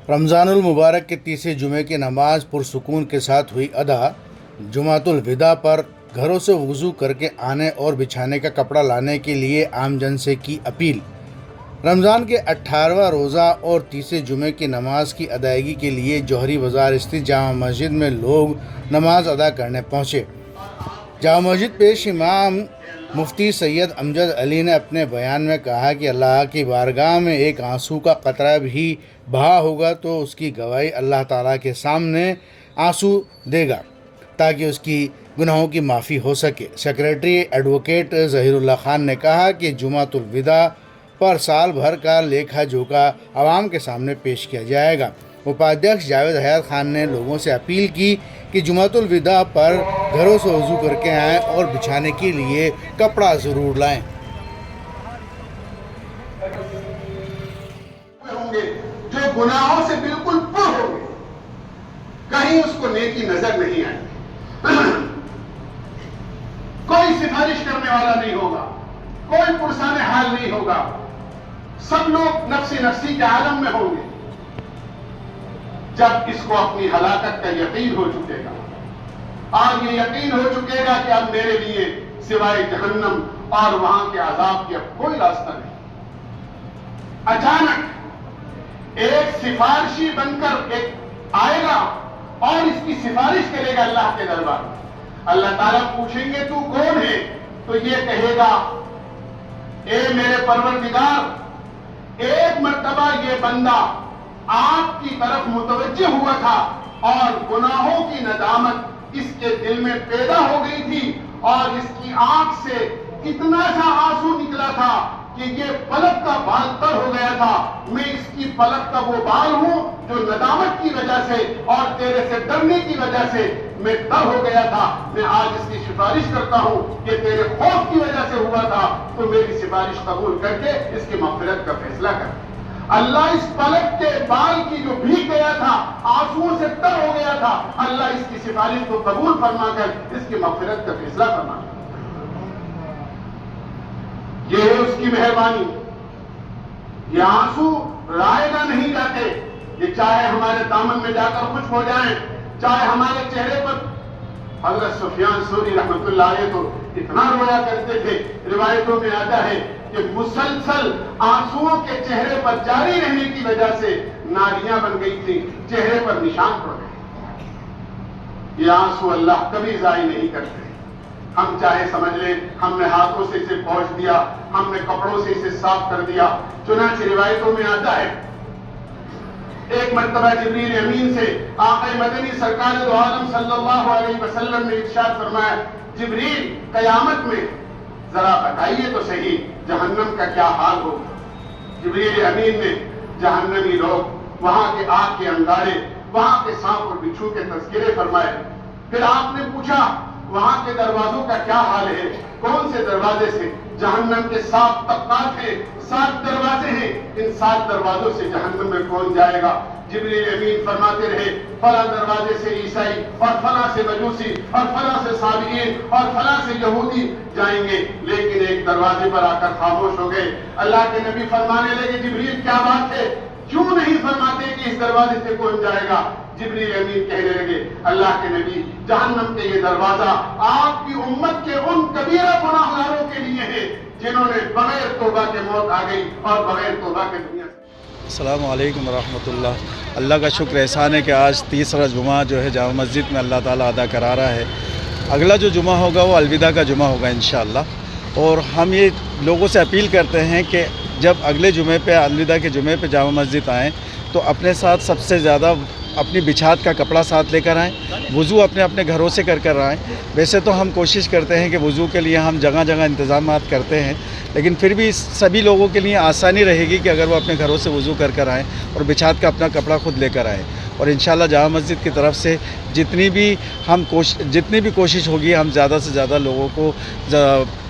رمضان المبارک کے تیسرے جمعے کی نماز پرسکون کے ساتھ ہوئی ادا۔ جمعۃ الوداع پر گھروں سے وضو کر کے آنے اور بچھانے کا کپڑا لانے کے لیے عام جن سے کی اپیل۔ رمضان کے 18واں روزہ اور تیسرے جمعے کی نماز کی ادائیگی کے لیے جوہری بازار استھت جامع مسجد میں لوگ نماز ادا کرنے پہنچے۔ جامع مسجد پیش امام مفتی سید امجد علی نے اپنے بیان میں کہا کہ اللہ کی بارگاہ میں ایک آنسو کا قطرہ بھی بہا ہوگا تو اس کی گواہی اللہ تعالیٰ کے سامنے آنسو دے گا تاکہ اس کی گناہوں کی معافی ہو سکے۔ سیکریٹری ایڈوکیٹ ظہیر اللہ خان نے کہا کہ جمعۃ الوداع پر سال بھر کا لیکھا جوکھا عوام کے سامنے پیش کیا جائے گا۔ اپادھیکش جاوید حیات خان نے لوگوں سے اپیل کی کہ جمعۃ الوداع پر گھروں سے وضو کر کے آئیں اور بچھانے کے لیے کپڑا ضرور لائیں۔ جو گناہوں سے بالکل پر ہو گئے، کہیں اس کو نیکی نظر نہیں آئی، کوئی سفارش کرنے والا نہیں ہوگا، کوئی پرسان حال نہیں ہوگا، سب لوگ نفسی نفسی کے عالم میں ہوں گے۔ جب اس کو اپنی ہلاکت کا یقین ہو چکے گا اور یہ یقین ہو چکے گا کہ اب میرے لیے سوائے جہنم اور وہاں کے عذاب کی اب کوئی راستہ نہیں، اچانک ایک سفارشی بن کر ایک آئے گا اور اس کی سفارش کرے گا اللہ کے دربار میں۔ اللہ تعالیٰ پوچھیں گے تو کون ہے؟ تو یہ کہے گا اے میرے پروردگار، ایک مرتبہ یہ بندہ آپ کی طرف متوجہ ہوا تھا اور گناہوں کی ندامت اس کے دل میں پیدا ہو گئی تھی اور اس کی آنکھ سے اتنا سا آنسو نکلا تھا کہ یہ پلک کا بال تر ہو گیا تھا۔ میں اس کی پلک کا وہ بال ہوں جو ندامت کی وجہ سے اور تیرے سے ڈرنے کی وجہ سے میں تر ہو گیا تھا۔ میں آج اس کی سفارش کرتا ہوں کہ تیرے خوف کی وجہ سے ہوا تھا تو میری سفارش قبول کر کے اس کی مغفرت کا فیصلہ کر۔ اللہ اس پلک کے بال کی جو بھیگ گیا تھا، آنسوؤں سے تر ہو گیا تھا، اللہ اس کی سفارش کو قبول فرما کر اس کی مغفرت کا فیصلہ فرما کر۔ یہ ہے اس کی مہربانی۔ یہ آنسو رائے گا نہیں جاتے، یہ چاہے ہمارے دامن میں جا کر خشک ہو جائیں، چاہے ہمارے چہرے پر۔ حضرت سفیان ثوری رحمۃ اللہ علیہ تو اتنا رویا کرتے تھے، روایتوں میں آتا ہے کہ مسلسل آنسوؤں کے چہرے پر جاری رہنے کی وجہ سے نالیاں بن گئی تھی، چہرے پر نشان پڑ گئے۔ یہ آنسو اللہ کبھی ضائع نہیں کرتے۔ ہم چاہے سمجھ لیں ہم نے ہاتھوں سے اسے پوچھ دیا، ہم نے کپڑوں سے اسے صاف کر دیا۔ چنانچہ روایتوں میں آتا ہے ایک مرتبہ جبریل امین سے آقا مدنی سرکار دو عالم صلی اللہ علیہ وسلم نے ارشاد فرمایا، جبریل قیامت میں ذرا بتائیے تو صحیح جہنم کا کیا حال ہوگا۔ جبریل امین نے جہنمی لوگ، وہاں کے آگ کے انگارے، وہاں کے سانپ اور بچھو کے تذکرے فرمائے۔ پھر آپ نے پوچھا وہاں کے دروازوں کا کیا حال ہے؟ کون سے دروازے سے؟ جہنم کے 7 طبقات ہیں، 7 دروازے ہیں، ان 7 دروازوں سے جہنم میں کون جائے گا؟ جبریل امین فرماتے رہے فلاں دروازے سے عیسائی اور فلاں سے مجوسی اور فلاں سے صابئین اور فلاں سے یہودی جائیں گے، لیکن ایک دروازے پر آ کر خاموش ہو گئے۔ اللہ کے نبی فرمانے لگے جبریل کیا بات ہے؟ کیوں نہیں فرماتے کہ اس دروازے سے کون جائے گا؟ جبریل امین کہنے لگے اللہ کے نبی، جہنم کے یہ دروازہ آپ کی امت کے ان کبیرہ گناہ گاروں کے لیے ہے جنہوں نے بغیر توبہ کے موت آ گئی اور بغیر توبہ کے دنیا سے۔ السلام علیکم ورحمۃ اللہ۔ اللہ کا شکر احسان ہے کہ آج تیسرا جمعہ جو ہے جامع مسجد میں اللہ تعالیٰ ادا کرا رہا ہے۔ اگلا جو جمعہ ہوگا وہ الوداع کا جمعہ ہوگا انشاءاللہ، اور ہم یہ لوگوں سے اپیل کرتے ہیں کہ جب اگلے جمعے پہ الوداع کے جمعے پہ جامع مسجد آئیں تو اپنے ساتھ سب سے زیادہ اپنی بچھات کا کپڑا ساتھ لے کر آئیں، وضو اپنے گھروں سے کر آئیں۔ ویسے تو ہم کوشش کرتے ہیں کہ وضو کے لیے ہم جگہ جگہ انتظامات کرتے ہیں، لیکن پھر بھی سبھی لوگوں کے لیے آسانی رہے گی کہ اگر وہ اپنے گھروں سے وضو کر آئیں اور بچھات کا اپنا کپڑا خود لے کر آئیں۔ اور انشاءاللہ جامع مسجد کی طرف سے جتنی بھی کوشش ہوگی ہم زیادہ سے زیادہ لوگوں کو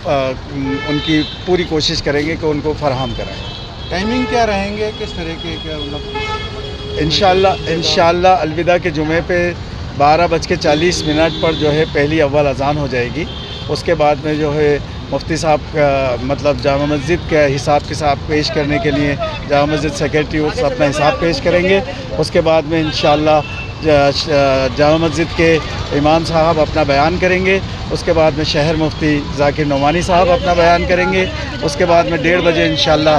ان کی پوری کوشش کریں گے کہ ان کو فراہم کرائیں۔ ٹائمنگ کیا رہیں گے؟ کس طرح کے انشاءاللہ الوداع کے جمعے پہ 12:40 پر جو ہے پہلی اول اذان ہو جائے گی۔ اس کے بعد میں جو ہے مفتی صاحب کا مطلب جامع مسجد کا حساب کتاب پیش کرنے کے لیے جامع مسجد سیکرٹری اس اپنا حساب پیش کریں گے. اس کے بعد میں انشاءاللہ جامع مسجد کے امام صاحب اپنا بیان کریں گے. اس کے بعد میں شہر مفتی ذاکر نعمانی صاحب اپنا بیان کریں گے. اس کے بعد میں 1:30 بجے انشاءاللہ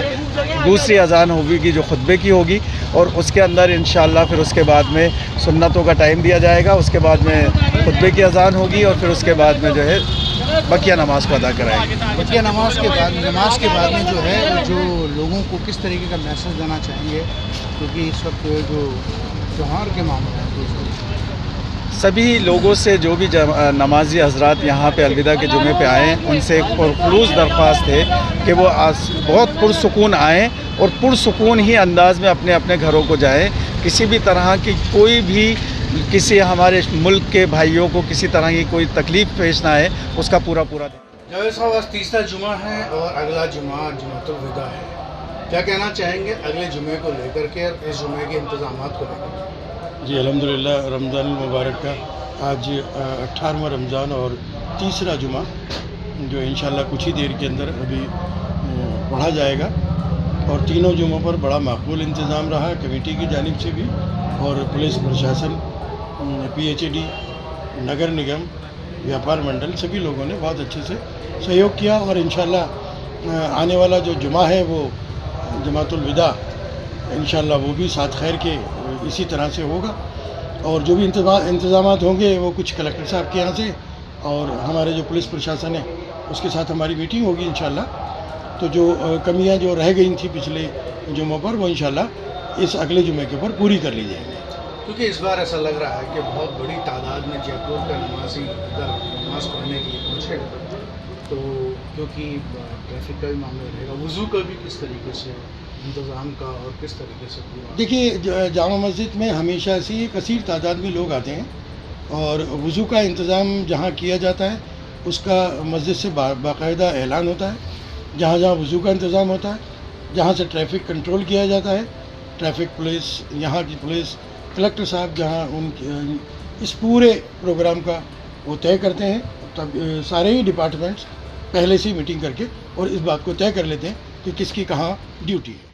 دوسری اذان ہوگی جو خطبے کی ہوگی, اور اس کے اندر انشاءاللہ پھر اس کے بعد میں سنتوں کا ٹائم دیا جائے گا. اس کے بعد میں خطبے کی اذان ہوگی, اور پھر اس کے بعد میں جو ہے بقیہ نماز کو ادا کرائیں گے. بقیہ نماز کے بعد میں جو ہے جو لوگوں کو کس طریقے کا میسج دینا چاہیں گے, کیونکہ اس وقت جو تہوار کے معاملے ہیں سبھی لوگوں سے جو بھی نمازی حضرات یہاں پہ الوداع کے جمعے پہ آئیں, ان سے ایک پرخلوص درخواست ہے کہ وہ بہت پرسکون آئیں اور پرسکون ہی انداز میں اپنے اپنے گھروں کو جائیں. کسی بھی طرح کی کوئی بھی کسی ہمارے ملک کے بھائیوں کو کسی طرح کی کوئی تکلیف پیش نہ آئے, اس کا پورا جاوید صاحب آج تیسرا جمعہ ہے اور اگلا جمعہ جمعۃ الوداع ہے. کیا کہنا چاہیں گے اگلے جمعے کو لے کر کے اور اس جمعے کے انتظامات کو لے کر کے؟ جی الحمدللہ رمضان المبارک کا آج 18واں رمضان اور تیسرا جمعہ جو انشاءاللہ کچھ ہی دیر کے اندر ابھی پڑھا جائے گا, اور تینوں جمعوں پر بڑا معقول انتظام رہا کمیٹی کی جانب سے بھی, اور پولیس پرشاسن, PHAD, نگر نگم, ویاپار منڈل سبھی لوگوں نے بہت اچھے سے سہیوگ کیا. اور انشاءاللہ آنے والا جو جمعہ ہے وہ جمعۃ الوداع انشاءاللہ وہ بھی ساتھ خیر کے اسی طرح سے ہوگا. اور جو بھی انتظامات ہوں گے وہ کچھ کلکٹر صاحب کے یہاں سے اور ہمارے جو پولیس پرشاسن ہے اس کے ساتھ ہماری میٹنگ ہوگی انشاءاللہ. تو جو کمیاں جو رہ گئی تھیں پچھلے جمعوں پر وہ انشاءاللہ اس اگلے جمعے کے اوپر پوری کر لی جائیں گی. کیونکہ اس بار ایسا لگ رہا ہے کہ بہت بڑی تعداد میں جے پور کا نمازی ادھر نماز پڑھنے کے لیے پہنچے گا, تو کیونکہ ٹریفک کا بھی معاملہ رہے گا, وضو کا بھی کس طریقے سے انتظام کا اور کس طریقے سے پورا. دیکھیے جامع مسجد میں ہمیشہ سے کثیر تعداد میں لوگ آتے ہیں, اور وضو کا انتظام جہاں کیا جاتا ہے اس کا مسجد سے باقاعدہ اعلان ہوتا ہے. جہاں جہاں وضو کا انتظام ہوتا ہے, جہاں سے ٹریفک کنٹرول کیا جاتا ہے, ٹریفک پولیس, یہاں کی پولیس, کلکٹر صاحب جہاں اس پورے پروگرام کا وہ طے کرتے ہیں. تب سارے ہی ڈپارٹمنٹس پہلے سے ہی میٹنگ کر کے اور اس بات کو طے کر لیتے ہیں کہ کس کی کہاں ڈیوٹی ہے.